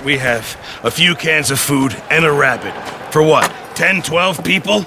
we have a few cans of food and a rabbit. For what, 10, 12 people?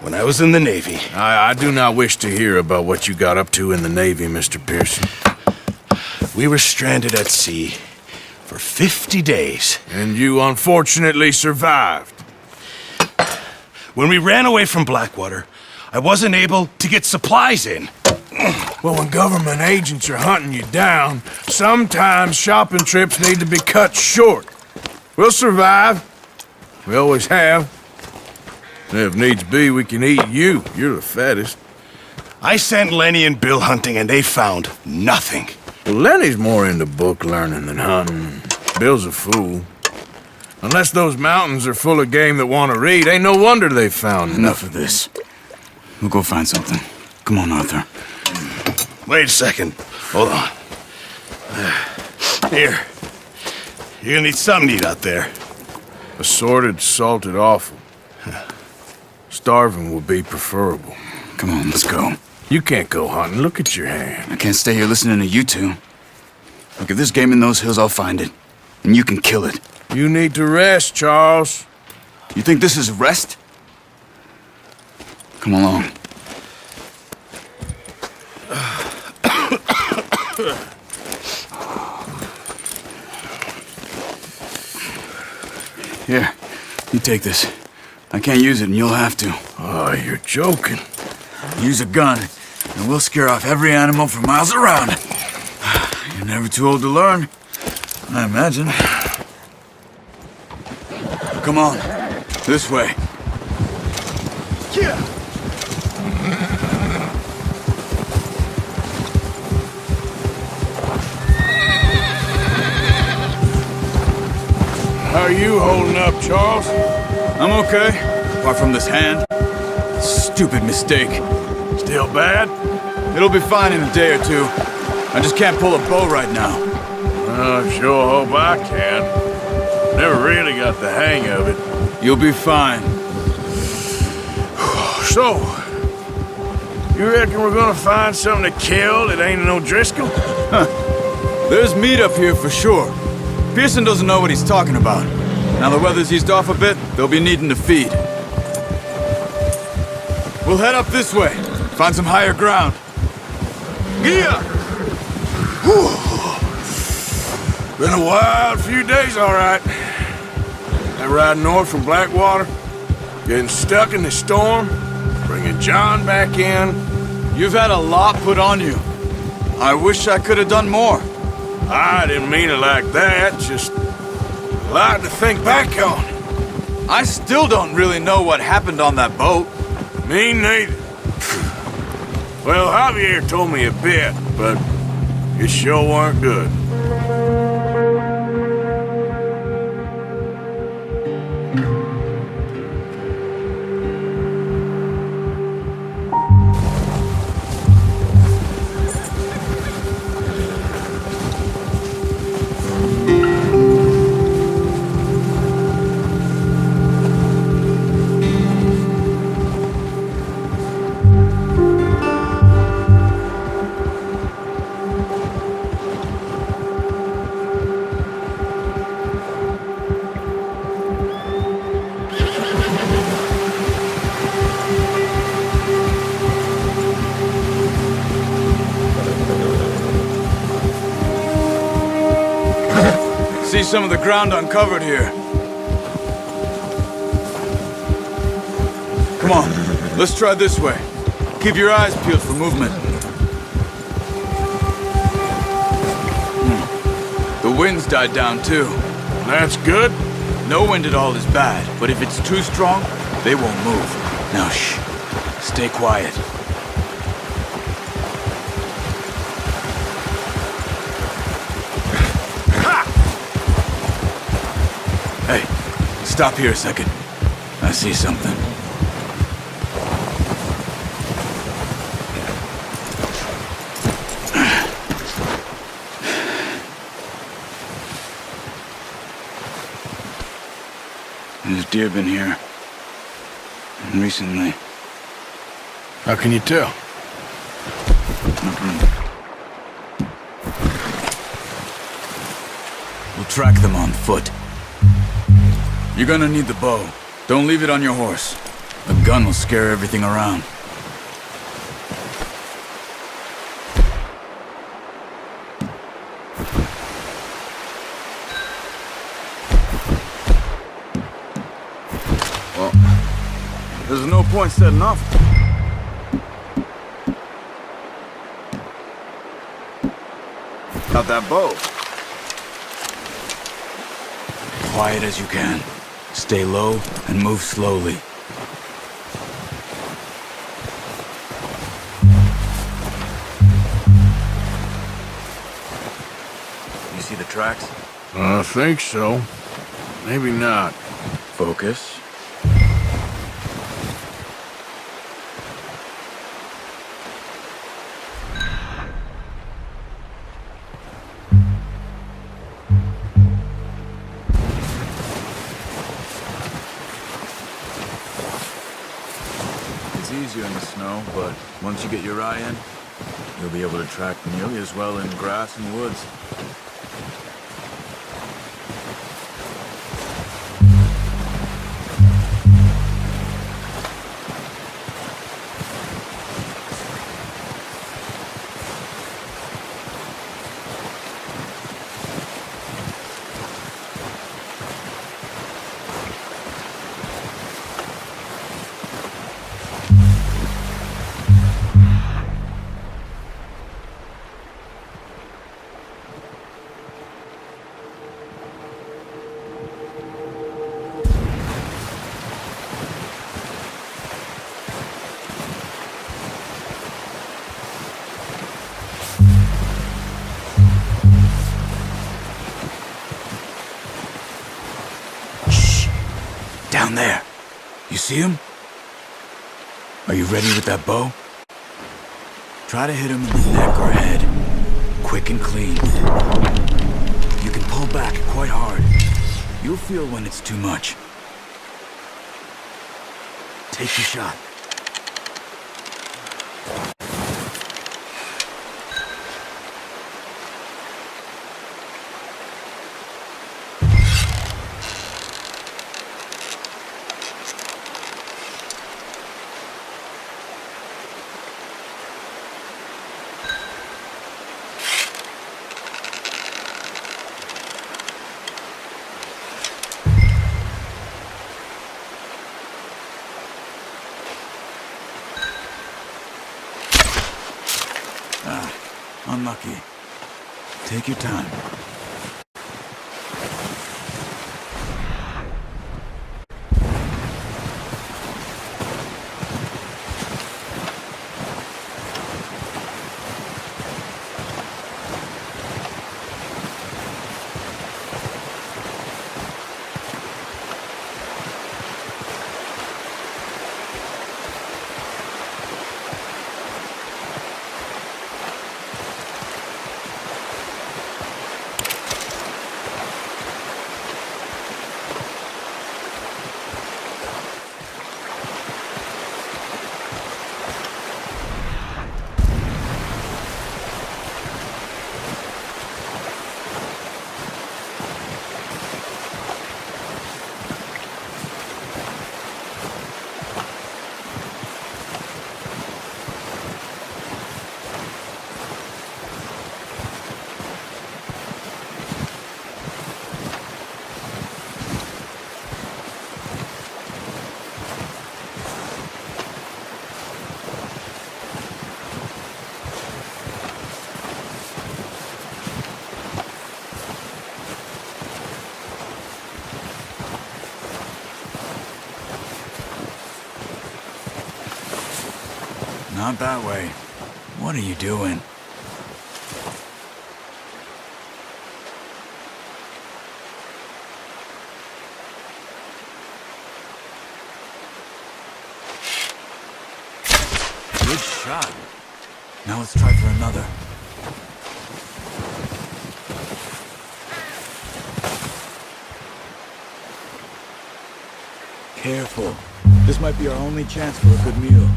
When I was in the Navy... I do not wish to hear about what you got up to in the Navy, Mr. Pearson. We were stranded at sea for 50 days. And you unfortunately survived. When we ran away from Blackwater, I wasn't able to get supplies in. Well, when government agents are hunting you down, sometimes shopping trips need to be cut short. We'll survive. We always have. And if needs be, we can eat you. You're the fattest. I sent Lenny and Bill hunting, and they found nothing. Well, Lenny's more into book learning than hunting. Bill's a fool. Unless those mountains are full of game that want to read, ain't no wonder they found Enough of this. We'll go find something. Come on, Arthur. Wait a second. Hold on. Here. You're gonna need something to eat out there. Assorted, salted offal. Starving would be preferable. Come on, let's go. You can't go hunting. Look at your hand. I can't stay here listening to you two. Look, if there's game in those hills, I'll find it. And you can kill it. You need to rest, Charles. You think this is rest? Come along. Here, you take this. I can't use it, and you'll have to. Oh, you're joking. Use a gun, and we'll scare off every animal for miles around. You're never too old to learn, I imagine. Come on, this way. Yeah. How are you holding up, Charles? I'm okay, apart from this hand. Stupid mistake. Still bad? It'll be fine in a day or two. I just can't pull a bow right now. I sure hope I can. Never really got the hang of it. You'll be fine. So, you reckon we're gonna find something to kill that ain't no Driscoll? There's meat up here for sure. Pearson doesn't know what he's talking about. Now the weather's eased off a bit, they'll be needing to feed. We'll head up this way, find some higher ground. Yeah! Been a wild few days, all right. That ride north from Blackwater, getting stuck in the storm, bringing John back in. You've had a lot put on you. I wish I could have done more. I didn't mean it like that, just a lot to think back on. I still don't really know what happened on that boat. Me neither. Well, Javier told me a bit, but it sure weren't good. See some of the ground uncovered here. Come on, let's try this way. Keep your eyes peeled for movement. The wind's died down too. That's good. No wind at all is bad, but if it's too strong, they won't move. Now shh, stay quiet. Hey, stop here a second. I see something. There's deer been here. Recently. How can you tell? We'll track them on foot. You're gonna need the bow. Don't leave it on your horse. A gun will scare everything around. Well, there's no point setting off. Got that bow. Quiet as you can. Stay low and move slowly. You see the tracks? I think so. Maybe not. Focus. It's easier in the snow, but once you get your eye in, you'll be able to track nearly as well in grass and woods. Down there. You see him? Are you ready with that bow? Try to hit him in the neck or head. Quick and clean. You can pull back quite hard. You'll feel when it's too much. Take your shot. Unlucky. Take your time. Not that way. What are you doing? Good shot. Now let's try for another. Careful. This might be our only chance for a good meal.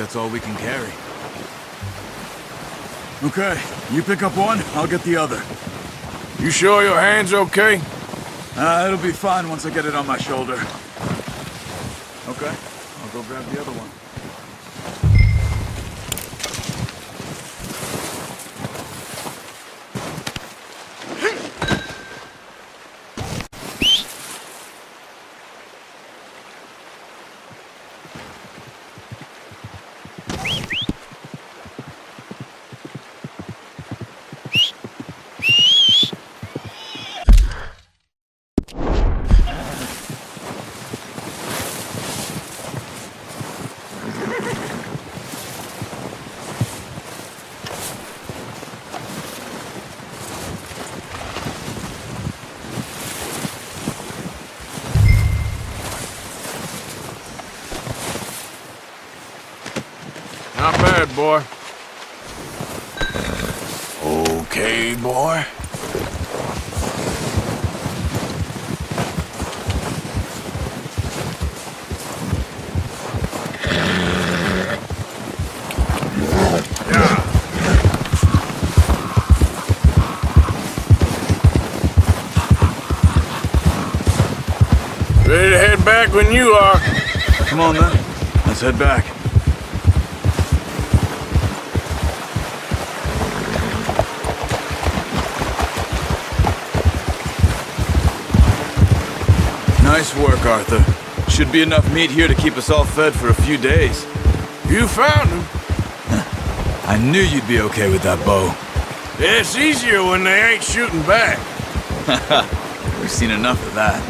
that's all we can carry. Okay, you pick up one, I'll get the other. You sure your hand's okay? It'll be fine once I get it on my shoulder. Okay, I'll go grab the other one. Not bad, boy. Okay, boy. Ready to head back when you are. Come on then, let's head back. Nice work, Arthur. Should be enough meat here to keep us all fed for a few days. You found him. I knew you'd be okay with that bow. It's easier when they ain't shooting back. We've seen enough of that.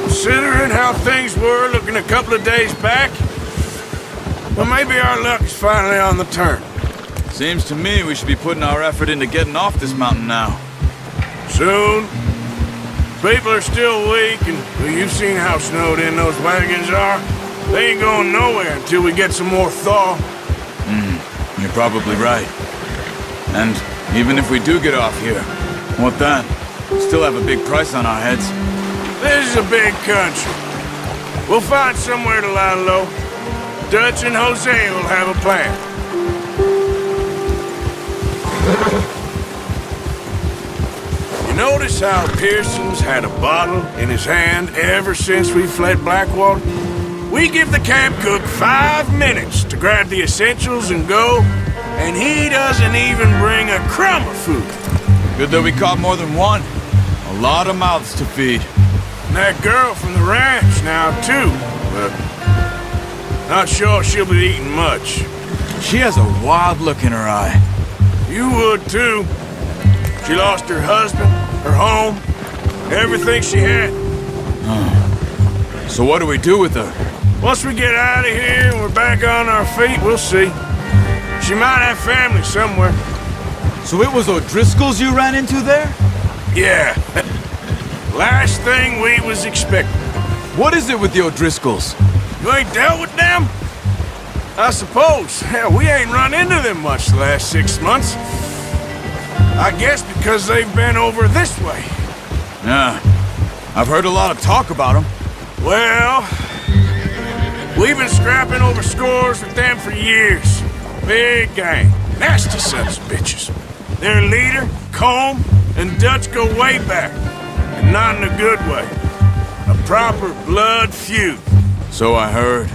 Considering how things were looking a couple of days back, well, maybe our luck is finally on the turn. Seems to me we should be putting our effort into getting off this mountain now. Soon. People are still weak, and well, you've seen how snowed in those wagons are. They ain't going nowhere until we get some more thaw. You're probably right. And even if we do get off here, what then? We still have a big price on our heads. This is a big country. We'll find somewhere to lie low. Dutch and Jose will have a plan. You notice how Pearson's had a bottle in his hand ever since we fled Blackwater? We give the camp cook 5 minutes to grab the essentials and go, and he doesn't even bring a crumb of food. Good that we caught more than one. A lot of mouths to feed. And that girl from the ranch now, too, but not sure she'll be eating much. She has a wild look in her eye. You would, too. She lost her husband, her home, everything she had. So what do we do with her? Once we get out of here and we're back on our feet, we'll see. She might have family somewhere. So it was O'Driscoll's you ran into there? Yeah. Last thing we was expecting. What is it with the O'Driscolls? You ain't dealt with them? I suppose. Hell, we ain't run into them much the last 6 months. I guess because they've been over this way. Yeah. I've heard a lot of talk about them. Well, we've been scrapping over scores with them for years. Big gang. Nasty sons of bitches. Their leader, Combe, and Dutch go way back. And not in a good way. A proper blood feud. So I heard.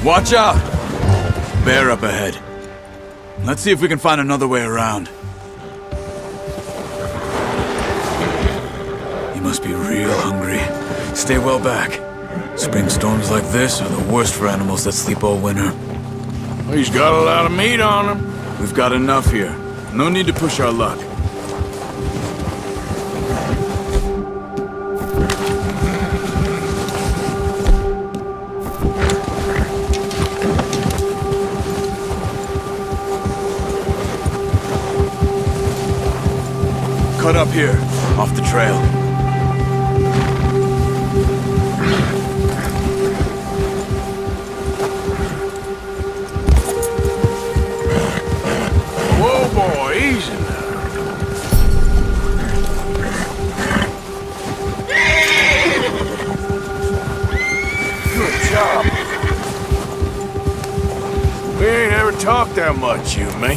Watch out! Bear up ahead. Let's see if we can find another way around. He must be real hungry. Stay well back. Spring storms like this are the worst for animals that sleep all winter. Well, he's got a lot of meat on him. We've got enough here. No need to push our luck. Cut up here, off the trail. talk that much, you and me.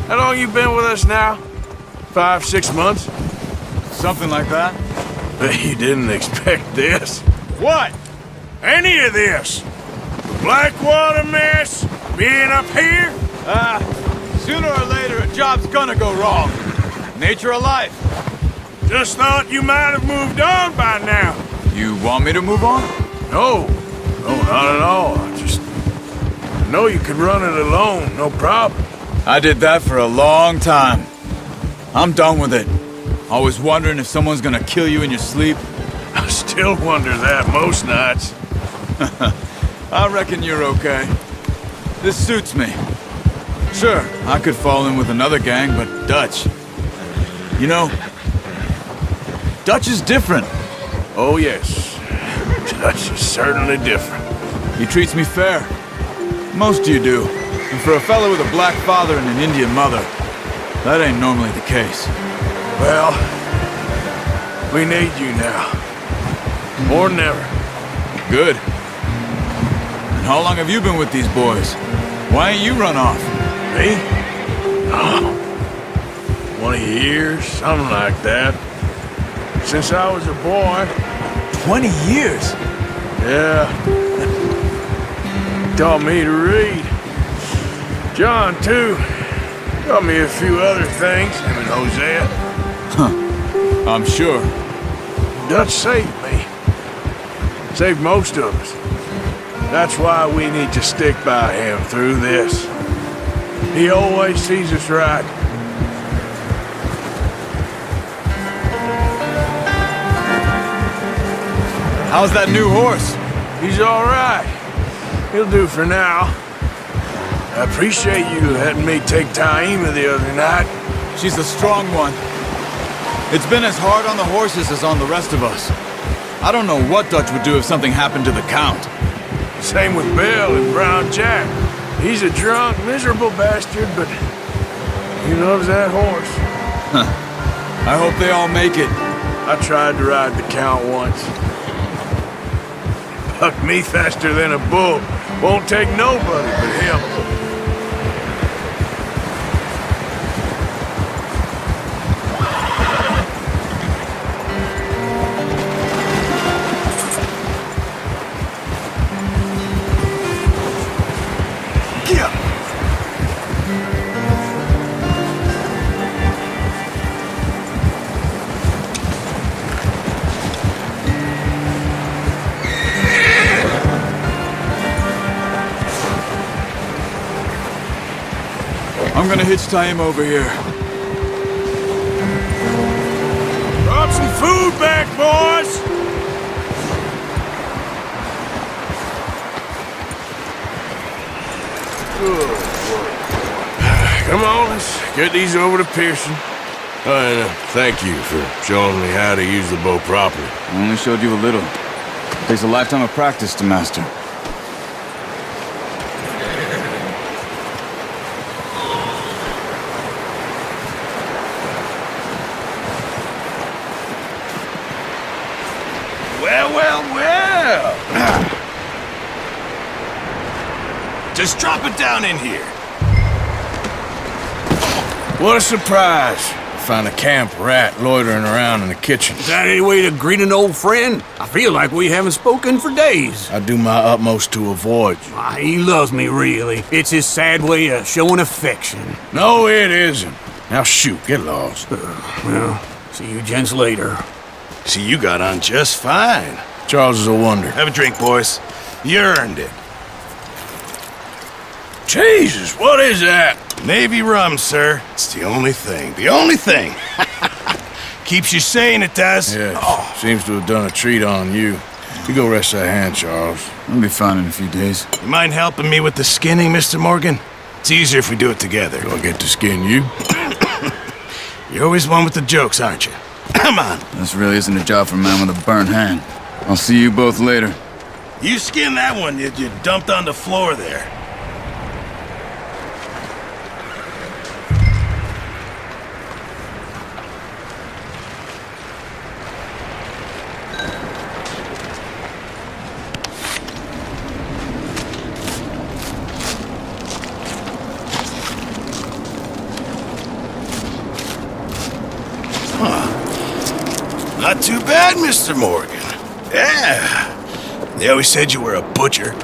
How long you been with us now? 5, 6 months? Something like that. Bet you didn't expect this. What? Any of this? The Blackwater mess? Being up here? Sooner or later, a job's gonna go wrong. Nature of life. Just thought you might have moved on by now. You want me to move on? No, not at all. I know you could run it alone, no problem. I did that for a long time. I'm done with it. Always wondering if someone's gonna kill you in your sleep. I still wonder that most nights. I reckon you're okay. This suits me. Sure, I could fall in with another gang, but Dutch... You know, Dutch is different. Oh, yes. Dutch is certainly different. He treats me fair. Most of you do. And for a fellow with a black father and an Indian mother, that ain't normally the case. Well, we need you now. More than ever. Good. And how long have you been with these boys? Why ain't you run off? Me? Oh, 20 years, something like that. Since I was a boy. 20 years? Yeah. Taught me to read. John, too. Taught me a few other things, him and Hosea. I'm sure. Dutch saved me. Saved most of us. That's why we need to stick by him through this. He always sees us right. How's that new horse? He's all right. He'll do for now. I appreciate you letting me take Taima the other night. She's a strong one. It's been as hard on the horses as on the rest of us. I don't know what Dutch would do if something happened to the Count. Same with Bill and Brown Jack. He's a drunk, miserable bastard, but he loves that horse. I hope they all make it. I tried to ride the Count once. Bucked me faster than a bull. Won't take nobody but him. I'm gonna hitch Taima over here. Brought some food back, boys! Good work. Come on, let's get these over to Pearson. And thank you for showing me how to use the bow properly. I only showed you a little. Takes a lifetime of practice to master. Well. Just drop it down in here. What a surprise. Find a camp rat loitering around in the kitchen. Is that any way to greet an old friend? I feel like we haven't spoken for days. I do my utmost to avoid you. He loves me, really. It's his sad way of showing affection. No, it isn't. Now shoot, get lost. Well, see you gents later. See, you got on just fine. Charles is a wonder. Have a drink, boys. You earned it. Jesus, what is that? Navy rum, sir. It's the only thing. The only thing. Keeps you sane, it does. Yes, seems to have done a treat on you. You go rest that hand, Charles. I'll be fine in a few days. You mind helping me with the skinning, Mr. Morgan? It's easier if we do it together. Do I get to skin you? You're always one with the jokes, aren't you? Come on. This really isn't a job for a man with a burnt hand. I'll see you both later. You skinned that one you dumped on the floor there. Not too bad, Mr. Morgan. Yeah. They always said you were a butcher.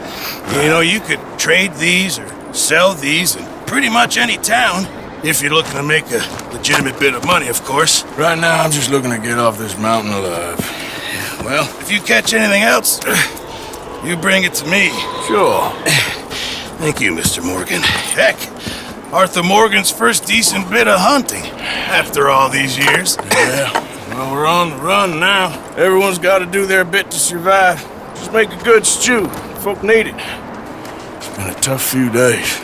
You know, you could trade these or sell these in pretty much any town. If you're looking to make a legitimate bit of money, of course. Right now, I'm just looking to get off this mountain alive. Well, if you catch anything else, you bring it to me. Sure. Thank you, Mr. Morgan. Heck, Arthur Morgan's first decent bit of hunting after all these years. Yeah, well, we're on the run now. Everyone's got to do their bit to survive. Just make a good stew. Folk need it. It's been a tough few days.